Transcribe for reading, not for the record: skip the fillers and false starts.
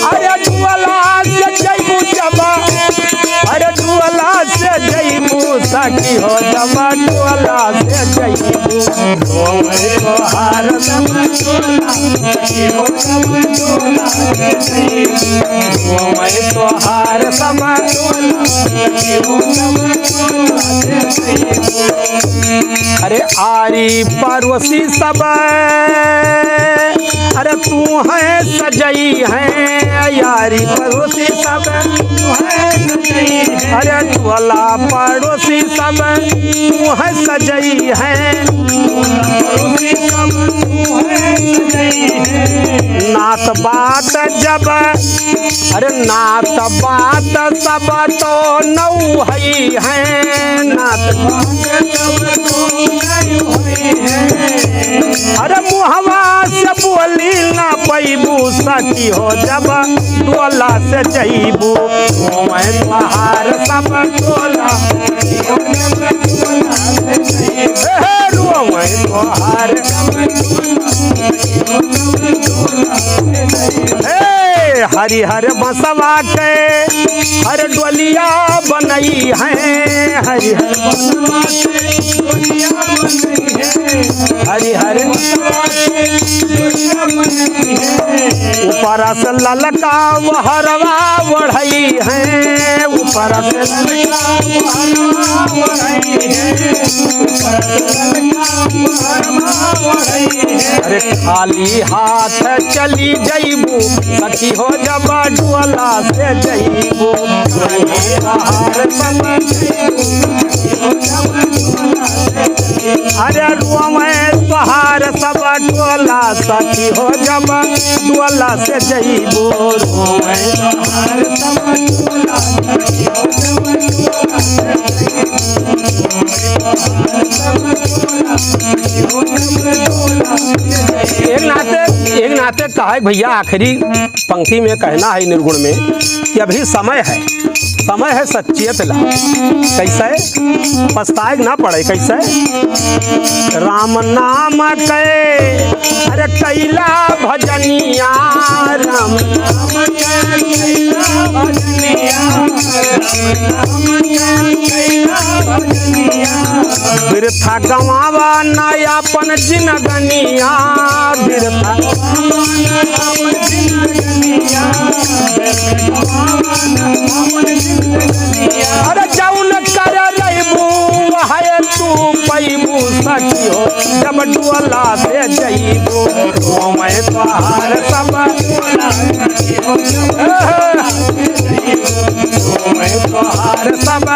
अरे डुअला से जइबू जब अरे डुअला से जइबू सखी हो जब डुअला से जइबू घूमे तोहार सब टोला सखी हो जब डुअला से जइबू घूमे तोहार सब टोला सखी हो जब डुअला से जइबू। अरे आरी पड़ोसी सब अरे तू है सजई है यारी पड़ोसी सब तू है सजई है अरे टोला पड़ोसी सब तू है सजई है पड़ोसी सब तू है सजई है। नात बात जब अरे नात बात सब तो नौ है नात बात सब तो नौ है अरे मुहवा से बोली ना पैबू सखी हो जब टोला से जइबू घूमे तोहार सब टोला घूमे तोहार हरिहर बसवा के हर डोलिया बनई है हरिहर बसवा के डोलिया बनई है हरिहर बसवा के डोलिया बनई है। ऊपर से ललका वहरवा बढ़ई है ऊपर से ललका वहरवा बढ़ई है ऊपर से ललका वहरवा बढ़ई है। अरे खाली हाथ चली जइबू सखी हो जब डुअला से जइबू अरे रुआमे तोहार सब टोला सखी हो जब डुअला से जइबू रुआमे तोहार सब टोला सखी हो जब डुअला से एक नाते कहा भैया आखिरी पंक्ति में कहना है निर्गुण में कि अभी समय है सच्चियत ला कैसे पछताए ना पड़े कैसे राम नाम के अरे कैला भजनिया राम नाम के कैला भजनिया बिरथा गवावा नयापन जिनगनिया बिरथा अरे जौन कर रहीबू है तू पैबू सखी हो जब डुअला से जइबू घूमे तोहार सब घूमे तोहार सब